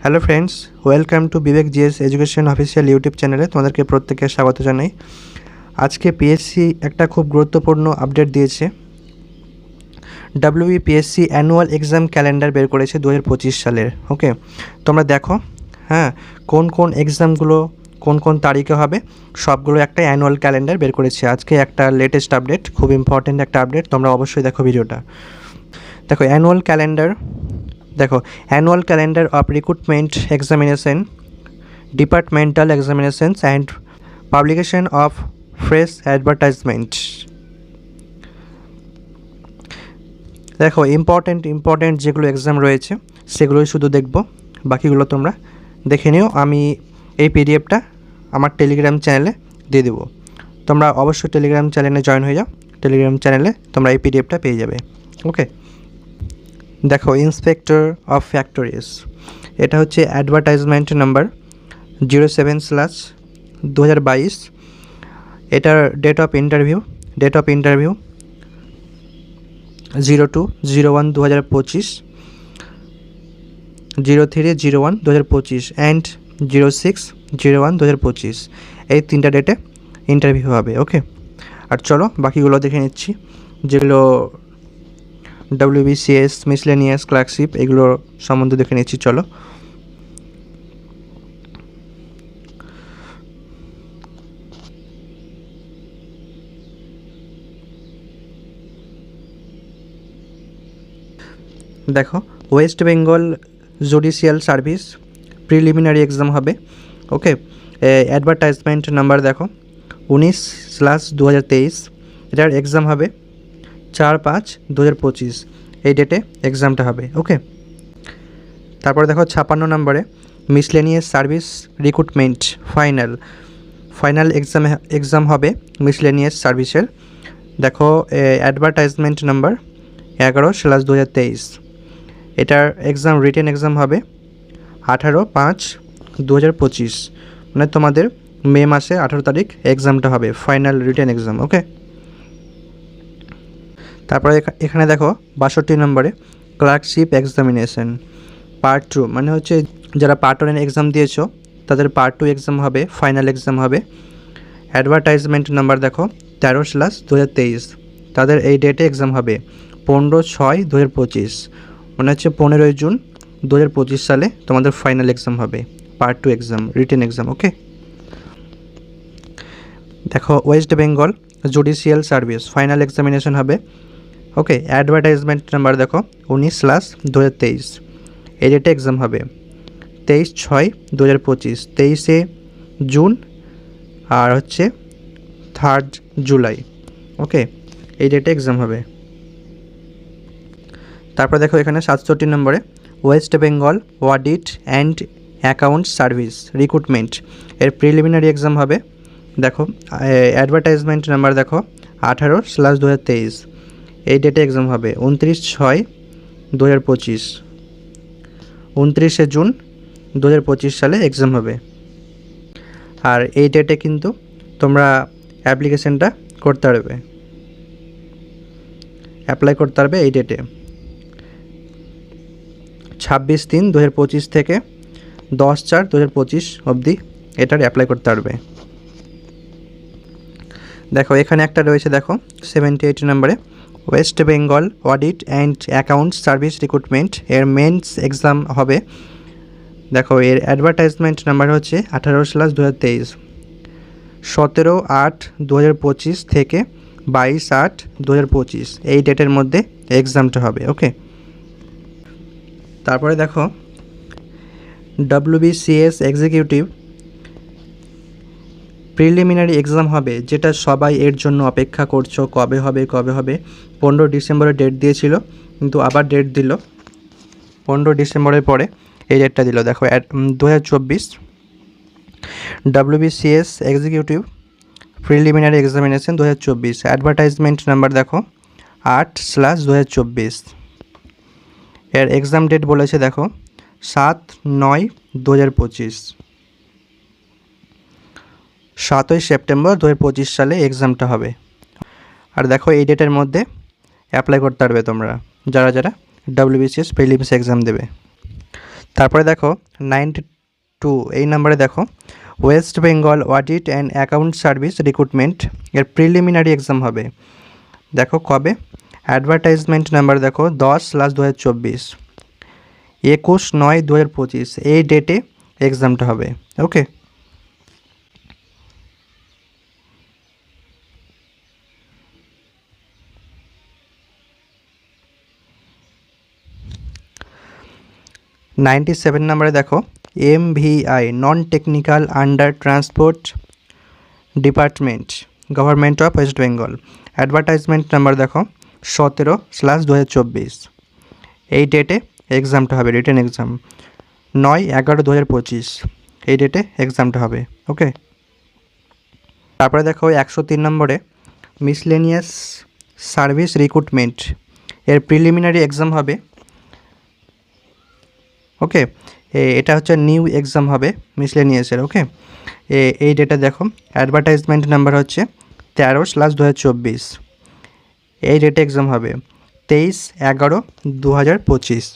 Hello friends, welcome to Vivek GS education official YouTube চ্যানেলে তোমাদেরকে প্রত্যেককে স্বাগত জানাই। আজকে পিএসসি একটা খুব গুরুত্বপূর্ণ আপডেট দিয়েছে। পিএসসি অ্যানুয়াল এক্সাম ক্যালেন্ডার বের করেছে 2025 সালের। ওকে, তোমরা দেখো, হ্যাঁ, কোন কোন এক্সামগুলো কোন কোন তারিখে হবে সবগুলো একটা অ্যানুয়াল ক্যালেন্ডার বের করেছে। আজকে একটা লেটেস্ট আপডেট, খুব ইম্পর্ট্যান্ট একটা আপডেট, তোমরা অবশ্যই দেখো ভিডিওটা। দেখো annual calendar of recruitment examination, departmental examinations and publication of fresh advertisement. দেখো ইম্পর্টেন্ট যেগুলো এক্সাম রয়েছে সেগুলোই শুধু দেখব, বাকিগুলো তোমরা দেখে নিও। আমি এই পিডিএফটা আমার টেলিগ্রাম চ্যানেলে দিয়ে দেবো, তোমরা অবশ্যই টেলিগ্রাম চ্যানেলে জয়েন হয়ে যাও। টেলিগ্রাম চ্যানেলে তোমরা এই পিডিএফটা পেয়ে যাবে। ওকে, দেখো ইন্সপেক্টর অফ ফ্যাক্টরিজ, এটা হচ্ছে অ্যাডভার্টাইজমেন্ট নাম্বার 07/2022। এটার ডেট অফ ইন্টারভিউ 02/01/2025, 03/01/2025 অ্যান্ড 06/01/2025, এই তিনটা ডেটে ইন্টারভিউ হবে। ওকে, আর চলো বাকিগুলো দেখে নিচ্ছি, যেগুলো WBCS মিসলেনিয়াস ক্লার্কশিপ এগুলো সম্বন্ধে দেখে নিচ্ছি। চলো দেখো, West Bengal judicial service preliminary exam হবে। ওকে, অ্যাডভার্টাইজমেন্ট নাম্বার দেখো 19/2023, এটার এক্সাম হবে 4/5/2025, এই ডেটে এক্সামটা হবে। ওকে, তারপরে দেখো 56 নম্বরে miscellaneous service recruitment final exam হবে মিসলেনিয়াস সার্ভিসের। দেখো অ্যাডভার্টাইজমেন্ট নাম্বার 11/2023, এটার এক্সাম রিটেন এক্সাম হবে 18/5/2025, মানে তোমাদের মে মাসে 18 তারিখ এক্সামটা হবে, ফাইনাল রিটেন এক্সাম। ওকে, তারপরে এখানে দেখো 62 নম্বরে ক্লার্কশিপ এক্সামিনেশন পার্ট 2, মানে হচ্ছে যারা পার্ট 1 এক্সাম দিয়েছো তাদের পার্ট 2 এক্সাম হবে, ফাইনাল এক্সাম হবে। অ্যাডভার্টাইজমেন্ট নাম্বার দেখো 13/2023, তাদের এই ডেটে এক্সাম হবে 15/6/2025, মানে হচ্ছে 15 জুন 2025 সালে তোমাদের ফাইনাল এক্সাম হবে, পার্ট 2 এক্সাম, রিটেন এক্সাম। ওকে, দেখো West Bengal judicial service final examination হবে। ওকে, অ্যাডভার্টাইজমেন্ট নাম্বার দেখো 19/2023, এই ডেটে এক্সাম হবে 23/6/2025, 23 জুন আর হচ্ছে 3 জুলাই। ওকে, এই ডেটে এক্সাম হবে। তারপর দেখো এখানে 67 নম্বরে West Bengal audit and account service recruitment, এর প্রিলিমিনারি এক্সাম হবে। দেখো অ্যাডভার্টাইজমেন্ট নাম্বার দেখো 18/2023, এই ডেটে এক্সাম হবে 29/6/2025, 29 জুন 2025 সালে এক্সাম হবে। আর এই ডেটে কিন্তু তোমরা অ্যাপ্লিকেশানটা করতে পারবে, অ্যাপ্লাই করতে পারবে এই ডেটে 26/3/2025 থেকে 10/4/2025 অবধি এটার অ্যাপ্লাই করতে পারবে। দেখো এখানে একটা রয়েছে, দেখো 78 নম্বরে West Bengal audit and account service recruitment, এর মেন্স এক্সাম হবে। দেখো এর অ্যাডভার্টাইজমেন্ট নাম্বার হচ্ছে 18/2023, 17/8/2025 থেকে 22/8/2025, এই ডেটের মধ্যে এক্সামটা হবে। ওকে, তারপরে দেখো WBCS এক্সিকিউটিভ প্রিলিমিনারি এক্সাম হবে, যেটা সবাই এর জন্য অপেক্ষা করছো, কবে হবে 15 ডিসেম্বরে ডেট দিয়েছিল, কিন্তু আবার ডেট দিল 15 ডিসেম্বরের পরে এই ডেটটা দিল। দেখো 2024 WBCS executive preliminary examination 2024, advertisement number দেখো 8/2024, এর এক্সাম ডেট বলেছে দেখো 7/9/2025, 7 সেপ্টেম্বর 2025 সালে এক্সামটা হবে। আর দেখো এই ডেটের মধ্যে অ্যাপ্লাই করতে পারবে তোমরা যারা WBCS প্রিলিমস এক্সাম দেবে। তারপরে দেখো 92 এই নাম্বারে দেখো West Bengal audit and account service recruitment এর প্রিলিমিনারি এক্সাম হবে। দেখো কবে, অ্যাডভার্টাইজমেন্ট নাম্বার দেখো 10/2024, 21/9/2025 এই ডেটে এক্সামটা হবে। ওকে, সেভেন নাম্বারে দেখো MVI non technical under transport department government of West Bengal, advertisement number দেখো 17/2024 এই ডেটে এক্সামটা হবে, রিটেন এক্সাম 9/11/2025 এই ডেটে এক্সামটা হবে। ওকে, তারপরে দেখো 103 নম্বরে মিসলেনিয়াস সার্ভিস রিক্রুটমেন্ট এর প্রিলিমিনারি এক্সাম হবে। ওকে, এটা হচ্ছে নিউ এক্সাম হবে মিসলেনিয়াসের। ওকে, এই ডেটা দেখো, অ্যাডভার্টাইজমেন্ট নাম্বার হচ্ছে 13/2024 এই ডেটে এক্সাম হবে 23/11/2025।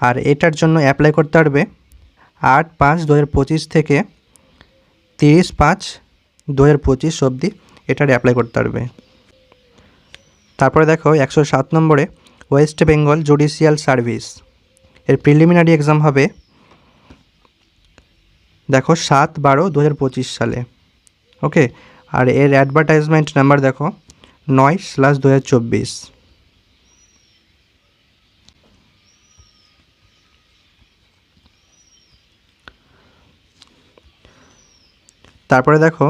আর এটার জন্য অ্যাপ্লাই করতে পারবে 8/5/2025 থেকে 30/5/2025 অবধি এটার অ্যাপ্লাই করতে পারবে। তারপরে দেখো 107 নম্বরে ওয়েস্ট বেঙ্গল জুডিশিয়াল সার্ভিস এর প্রিলিমিনারি এক্সাম হবে দেখো 7/12/2025 সালে। ওকে, আর এর অ্যাডভার্টাইজমেন্ট নাম্বার দেখো 9/2024। তারপরে দেখো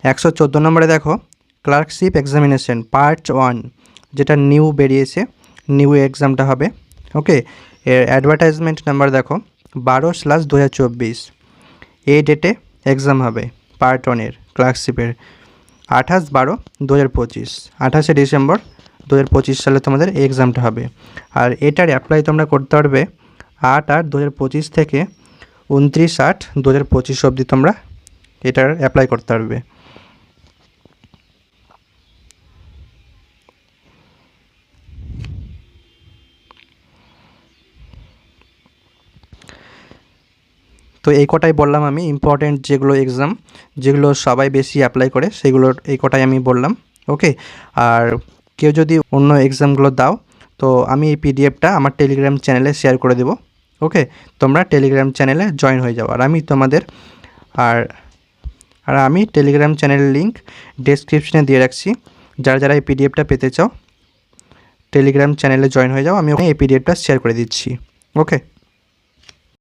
114 নম্বরে দেখো ক্লার্কশিপ এক্সামিনেশন পার্ট 1 যেটা নিউ বেরিয়েছে, নিউ এক্সামটা হবে। ওকে, এর অ্যাডভার্টাইজমেন্ট নাম্বার দেখো 12/2024 এই ডেটে এক্সাম হবে পার্ট 1 ক্লার্কশিপের 28/12/2025, 28শে ডিসেম্বর 2025 সালে তোমাদের এই এক্সামটা হবে। আর এটার অ্যাপ্লাই তোমরা করতে পারবে 8/8/2025 থেকে 29/8/2025 অবধি তোমরা এটার অ্যাপ্লাই করতে পারবে। তো এই কটাই বললাম আমি ইম্পর্টেন্ট যেগুলো এক্সাম, যেগুলো সবাই বেশি অ্যাপ্লাই করে সেগুলোর এই কটাই আমি বললাম। ওকে, আর কেউ যদি অন্য এক্সামগুলো দাও তো আমি এই পিডিএফটা আমার টেলিগ্রাম চ্যানেলে শেয়ার করে দেবো। ওকে, তোমরা টেলিগ্রাম চ্যানেলে জয়েন হয়ে যাও। আর আমি তোমাদের আমি টেলিগ্রাম চ্যানেলের লিঙ্ক ডেসক্রিপশনে দিয়ে রাখছি। যারা যারা এই পিডিএফটা পেতে চাও টেলিগ্রাম চ্যানেলে জয়েন হয়ে যাও, আমি এই পিডিএফটা শেয়ার করে দিচ্ছি। ওকে।